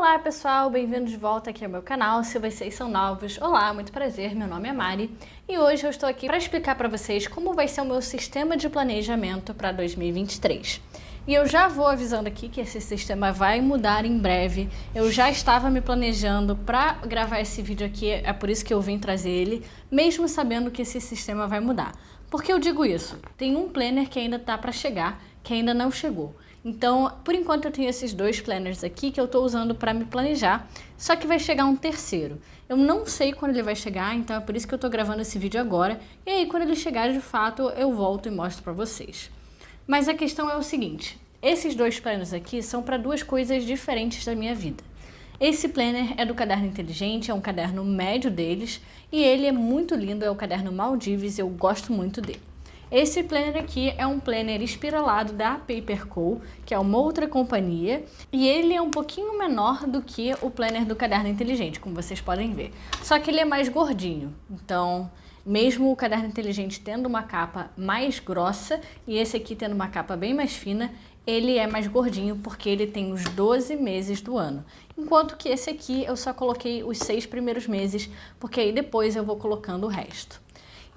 Olá pessoal, bem-vindos de volta aqui ao meu canal. Se vocês são novos, olá, muito prazer, meu nome é Mari e hoje eu estou aqui para explicar para vocês como vai ser o meu sistema de planejamento para 2023. E eu já vou avisando aqui que esse sistema vai mudar em breve. Eu já estava me planejando para gravar esse vídeo aqui, é por isso que eu vim trazer ele, mesmo sabendo que esse sistema vai mudar. Por que eu digo isso? Tem um planner que ainda está para chegar, que ainda não chegou. Então, por enquanto eu tenho esses dois planners aqui que eu estou usando para me planejar, só que vai chegar um terceiro. Eu não sei quando ele vai chegar, então é por isso que eu estou gravando esse vídeo agora, e aí quando ele chegar de fato eu volto e mostro para vocês. Mas a questão é o seguinte, esses dois planners aqui são para duas coisas diferentes da minha vida. Esse planner é do Caderno Inteligente, é um caderno médio deles, e ele é muito lindo, é o caderno Maldives, eu gosto muito dele. Esse planner aqui é um planner espiralado da Paper Co, que é uma outra companhia, e ele é um pouquinho menor do que o planner do Caderno Inteligente, como vocês podem ver. Só que ele é mais gordinho, então mesmo o Caderno Inteligente tendo uma capa mais grossa e esse aqui tendo uma capa bem mais fina, ele é mais gordinho porque ele tem os 12 meses do ano. Enquanto que esse aqui eu só coloquei os 6 primeiros meses, porque aí depois eu vou colocando o resto.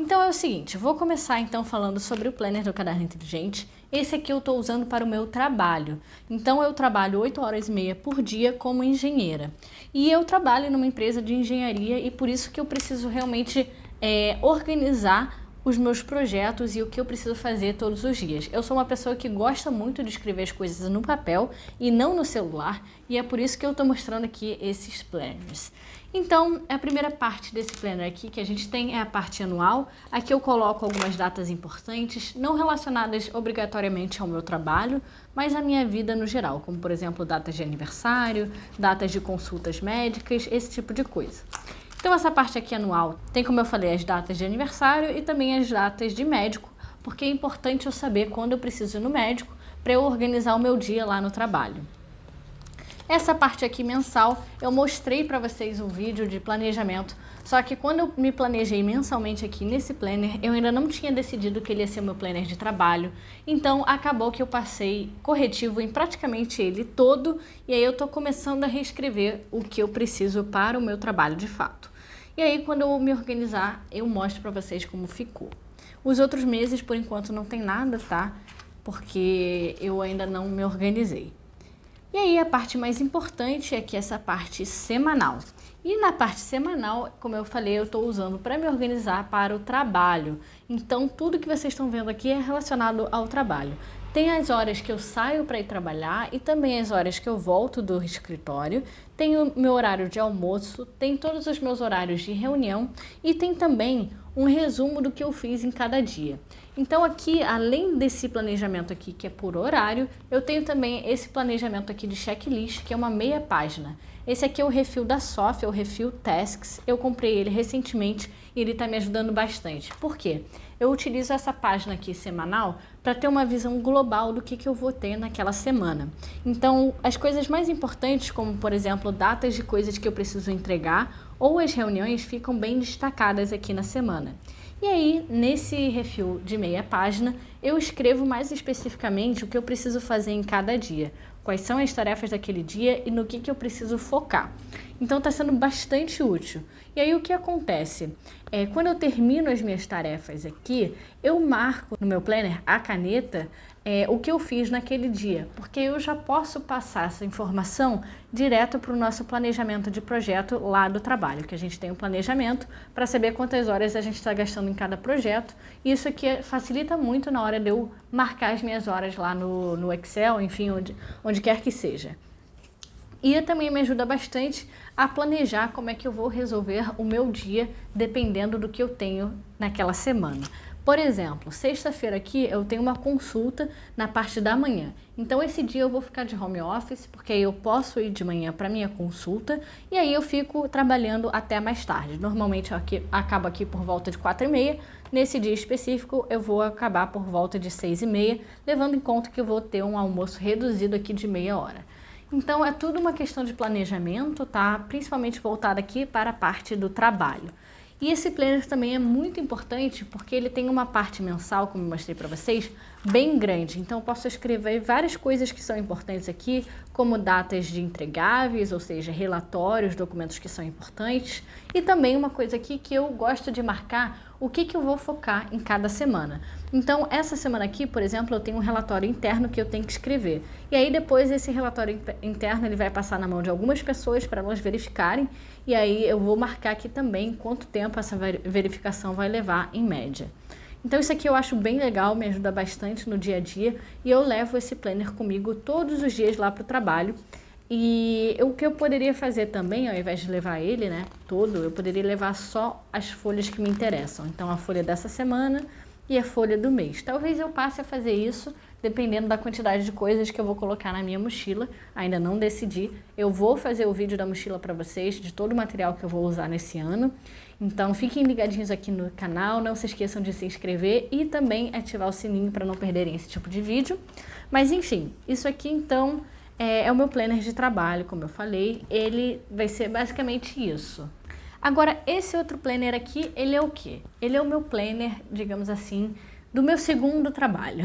Então é o seguinte, vou começar então falando sobre o planner do Caderno Inteligente. Esse aqui eu estou usando para o meu trabalho. Então eu trabalho 8 horas e meia por dia como engenheira. E eu trabalho numa empresa de engenharia e por isso que eu preciso realmente organizar os meus projetos e o que eu preciso fazer todos os dias. Eu sou uma pessoa que gosta muito de escrever as coisas no papel e não no celular, e é por isso que eu estou mostrando aqui esses planners. Então, a primeira parte desse planner aqui que a gente tem é a parte anual. Aqui eu coloco algumas datas importantes, não relacionadas obrigatoriamente ao meu trabalho, mas à minha vida no geral, como por exemplo datas de aniversário, datas de consultas médicas, esse tipo de coisa. Então essa parte aqui anual tem, como eu falei, as datas de aniversário e também as datas de médico, porque é importante eu saber quando eu preciso ir no médico para eu organizar o meu dia lá no trabalho. Essa parte aqui mensal, eu mostrei para vocês um vídeo de planejamento, só que quando eu me planejei mensalmente aqui nesse planner, eu ainda não tinha decidido que ele ia ser meu planner de trabalho, então acabou que eu passei corretivo em praticamente ele todo, e aí eu tô começando a reescrever o que eu preciso para o meu trabalho de fato. E aí quando eu me organizar, eu mostro para vocês como ficou. Os outros meses, por enquanto, não tem nada, tá? Porque eu ainda não me organizei. E aí a parte mais importante é que essa parte semanal. E na parte semanal, como eu falei, eu estou usando para me organizar para o trabalho. Então tudo que vocês estão vendo aqui é relacionado ao trabalho. Tem as horas que eu saio para ir trabalhar e também as horas que eu volto do escritório. Tem o meu horário de almoço, tem todos os meus horários de reunião e tem também um resumo do que eu fiz em cada dia. Então aqui, além desse planejamento aqui que é por horário, eu tenho também esse planejamento aqui de checklist, que é uma meia página. Esse aqui é o refil da SOF, é o refil Tasks. Eu comprei ele recentemente e ele está me ajudando bastante. Por quê? Eu utilizo essa página aqui semanal para ter uma visão global do que eu vou ter naquela semana. Então, as coisas mais importantes, como por exemplo, datas de coisas que eu preciso entregar ou as reuniões, ficam bem destacadas aqui na semana. E aí, nesse refil de meia página, eu escrevo mais especificamente o que eu preciso fazer em cada dia, quais são as tarefas daquele dia e no que eu preciso focar. Então está sendo bastante útil. E aí o que acontece? Quando eu termino as minhas tarefas aqui, eu marco no meu planner a caneta o que eu fiz naquele dia, porque eu já posso passar essa informação direto para o nosso planejamento de projeto lá do trabalho, que a gente tem um planejamento para saber quantas horas a gente está gastando em cada projeto. E isso aqui facilita muito na hora de eu marcar as minhas horas lá no Excel, enfim, onde quer que seja. E também me ajuda bastante a planejar como é que eu vou resolver o meu dia, dependendo do que eu tenho naquela semana. Por exemplo, sexta-feira aqui eu tenho uma consulta na parte da manhã. Então esse dia eu vou ficar de home office, porque aí eu posso ir de manhã para minha consulta e aí eu fico trabalhando até mais tarde. Normalmente eu acabo aqui por volta de 4h30. Nesse dia específico eu vou acabar por volta de 6h30, levando em conta que eu vou ter um almoço reduzido aqui de meia hora. Então é tudo uma questão de planejamento, tá? Principalmente voltado aqui para a parte do trabalho. E esse planner também é muito importante porque ele tem uma parte mensal, como eu mostrei para vocês, bem grande, então eu posso escrever várias coisas que são importantes aqui, como datas de entregáveis, ou seja, relatórios, documentos que são importantes, e também uma coisa aqui que eu gosto de marcar o que eu vou focar em cada semana. Então, essa semana aqui, por exemplo, eu tenho um relatório interno que eu tenho que escrever, e aí depois esse relatório interno ele vai passar na mão de algumas pessoas para elas verificarem, e aí eu vou marcar aqui também quanto tempo essa verificação vai levar em média. Então isso aqui eu acho bem legal, me ajuda bastante no dia a dia e eu levo esse planner comigo todos os dias lá para o trabalho. E o que eu poderia fazer também, ao invés de levar ele, né, todo, eu poderia levar só as folhas que me interessam. Então a folha dessa semana e a folha do mês. Talvez eu passe a fazer isso dependendo da quantidade de coisas que eu vou colocar na minha mochila. Ainda não decidi. Eu vou fazer o vídeo da mochila para vocês, de todo o material que eu vou usar nesse ano. Então fiquem ligadinhos aqui no canal, não se esqueçam de se inscrever e também ativar o sininho para não perderem esse tipo de vídeo. Mas enfim, isso aqui então é o meu planner de trabalho, como eu falei, ele vai ser basicamente isso. Agora, esse outro planner aqui, ele é o quê? Ele é o meu planner, digamos assim, do meu segundo trabalho,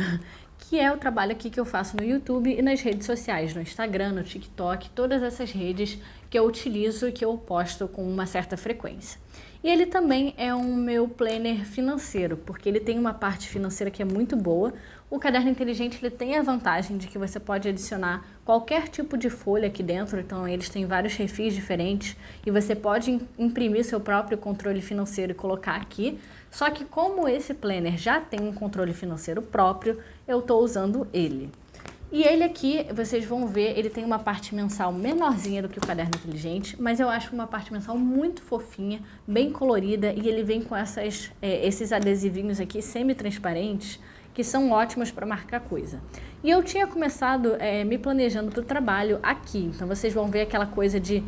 que é o trabalho aqui que eu faço no YouTube e nas redes sociais, no Instagram, no TikTok, todas essas redes que eu utilizo e que eu posto com uma certa frequência. E ele também é um meu planner financeiro, porque ele tem uma parte financeira que é muito boa. O Caderno Inteligente ele tem a vantagem de que você pode adicionar qualquer tipo de folha aqui dentro, então eles têm vários refis diferentes e você pode imprimir seu próprio controle financeiro e colocar aqui. Só que como esse planner já tem um controle financeiro próprio, eu estou usando ele. E ele aqui, vocês vão ver, ele tem uma parte mensal menorzinha do que o Caderno Inteligente, mas eu acho uma parte mensal muito fofinha, bem colorida, e ele vem com esses adesivinhos aqui semi-transparentes, que são ótimos para marcar coisa. E eu tinha começado me planejando para o trabalho aqui, então vocês vão ver aquela coisa de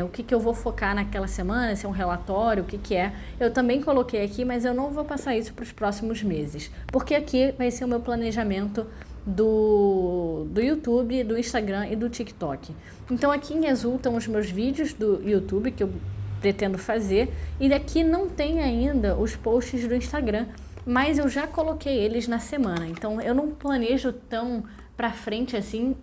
o que eu vou focar naquela semana, se é um relatório, o que é. Eu também coloquei aqui, mas eu não vou passar isso para os próximos meses, porque aqui vai ser o meu planejamento do YouTube, do Instagram e do TikTok. Então aqui em azul estão os meus vídeos do YouTube que eu pretendo fazer e aqui não tem ainda os posts do Instagram, mas eu já coloquei eles na semana. Então eu não planejo tão pra frente assim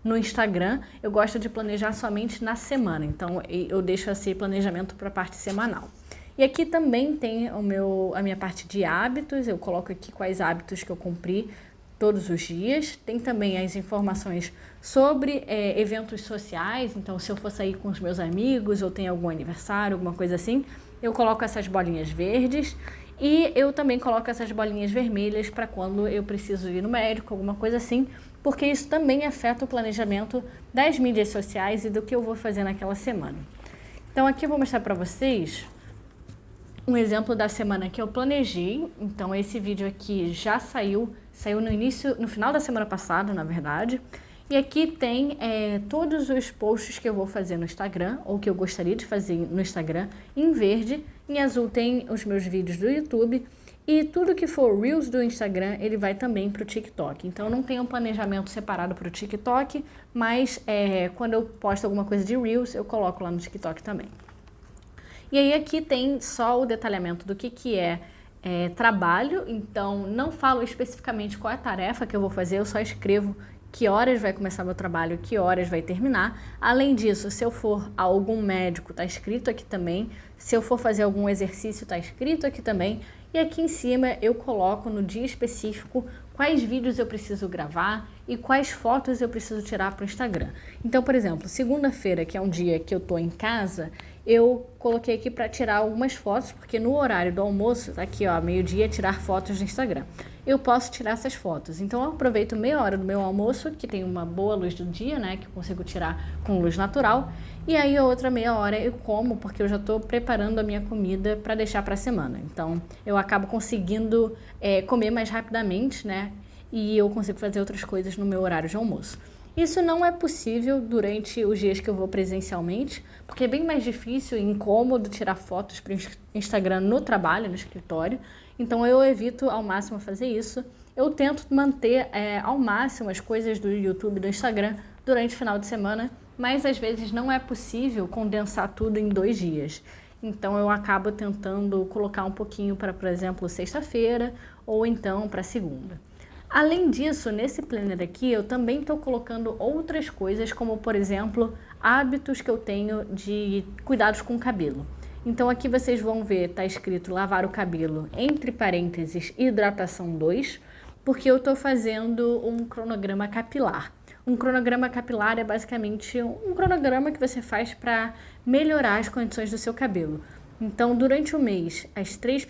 no Instagram, eu gosto de planejar somente na semana. Então eu deixo esse planejamento para a parte semanal. E aqui também tem a minha parte de hábitos, eu coloco aqui quais hábitos que eu cumpri todos os dias. Tem também as informações sobre eventos sociais, então se eu for sair com os meus amigos ou tem algum aniversário, alguma coisa assim, eu coloco essas bolinhas verdes e eu também coloco essas bolinhas vermelhas para quando eu preciso ir no médico, alguma coisa assim, porque isso também afeta o planejamento das mídias sociais e do que eu vou fazer naquela semana. Então aqui eu vou mostrar para vocês um exemplo da semana que eu planejei. Então esse vídeo aqui já saiu no final da semana passada, na verdade. E aqui tem todos os posts que eu vou fazer no Instagram, ou que eu gostaria de fazer no Instagram, em verde. Em azul tem os meus vídeos do YouTube. E tudo que for Reels do Instagram, ele vai também para o TikTok. Então não tem um planejamento separado para o TikTok, mas quando eu posto alguma coisa de Reels, eu coloco lá no TikTok também. E aí aqui tem só o detalhamento do que é trabalho, então não falo especificamente qual é a tarefa que eu vou fazer, eu só escrevo que horas vai começar meu trabalho, que horas vai terminar. Além disso, se eu for a algum médico, tá escrito aqui também. Se eu for fazer algum exercício, tá escrito aqui também. E aqui em cima eu coloco no dia específico quais vídeos eu preciso gravar e quais fotos eu preciso tirar para o Instagram. Então, por exemplo, segunda-feira, que é um dia que eu tô em casa, eu coloquei aqui para tirar algumas fotos, porque no horário do almoço, aqui ó, meio-dia, tirar fotos do Instagram. Eu posso tirar essas fotos. Então eu aproveito meia hora do meu almoço, que tem uma boa luz do dia, né, que eu consigo tirar com luz natural, e aí a outra meia hora eu como, porque eu já estou preparando a minha comida para deixar para a semana. Então eu acabo conseguindo comer mais rapidamente, né, e eu consigo fazer outras coisas no meu horário de almoço. Isso não é possível durante os dias que eu vou presencialmente, porque é bem mais difícil e incômodo tirar fotos para o Instagram no trabalho, no escritório. Então eu evito ao máximo fazer isso. Eu tento manter ao máximo as coisas do YouTube e do Instagram durante o final de semana, mas às vezes não é possível condensar tudo em 2 dias. Então eu acabo tentando colocar um pouquinho para, por exemplo, sexta-feira ou então para segunda. Além disso, nesse planner aqui, eu também estou colocando outras coisas, como por exemplo, hábitos que eu tenho de cuidados com o cabelo. Então aqui vocês vão ver, tá escrito lavar o cabelo, entre parênteses, hidratação 2, porque eu estou fazendo um cronograma capilar. Um cronograma capilar é basicamente um cronograma que você faz para melhorar as condições do seu cabelo. Então, durante o mês, os 3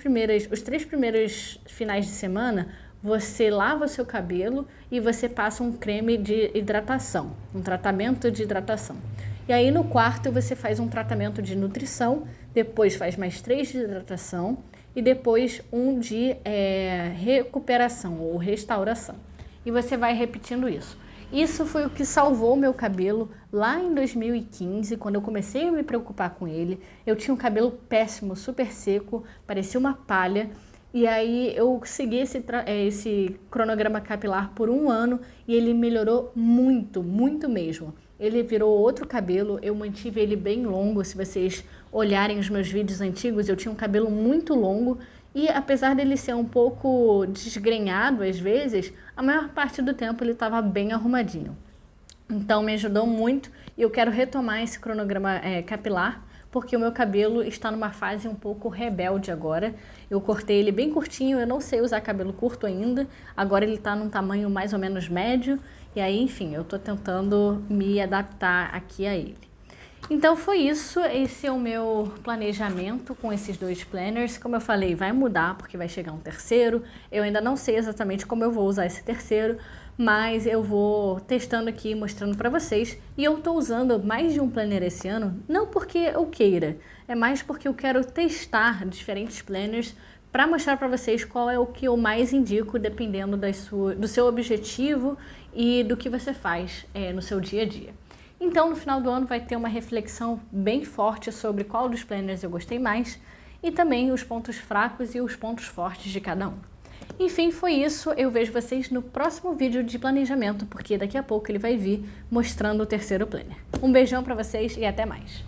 primeiros finais de semana, você lava o seu cabelo e você passa um creme de hidratação, um tratamento de hidratação. E aí no quarto você faz um tratamento de nutrição, depois faz mais 3 de hidratação e depois um de recuperação ou restauração. E você vai repetindo isso. Isso foi o que salvou meu cabelo lá em 2015, quando eu comecei a me preocupar com ele. Eu tinha um cabelo péssimo, super seco, parecia uma palha. E aí eu segui esse cronograma capilar por 1 ano e ele melhorou muito, muito mesmo. Ele virou outro cabelo, eu mantive ele bem longo. Se vocês olharem os meus vídeos antigos, eu tinha um cabelo muito longo e apesar dele ser um pouco desgrenhado às vezes, a maior parte do tempo ele estava bem arrumadinho. Então me ajudou muito e eu quero retomar esse cronograma capilar, porque o meu cabelo está numa fase um pouco rebelde agora. Eu cortei ele bem curtinho, eu não sei usar cabelo curto ainda, agora ele está num tamanho mais ou menos médio, e aí, enfim, eu estou tentando me adaptar aqui a ele. Então foi isso, esse é o meu planejamento com esses 2 planners. Como eu falei, vai mudar porque vai chegar um terceiro, eu ainda não sei exatamente como eu vou usar esse terceiro, mas eu vou testando aqui, mostrando para vocês. E eu tô usando mais de um planner esse ano, não porque eu queira, é mais porque eu quero testar diferentes planners para mostrar para vocês qual é o que eu mais indico, dependendo do seu objetivo e do que você faz no seu dia a dia. Então, no final do ano vai ter uma reflexão bem forte sobre qual dos planners eu gostei mais e também os pontos fracos e os pontos fortes de cada um. Enfim, foi isso. Eu vejo vocês no próximo vídeo de planejamento, porque daqui a pouco ele vai vir mostrando o terceiro planner. Um beijão para vocês e até mais!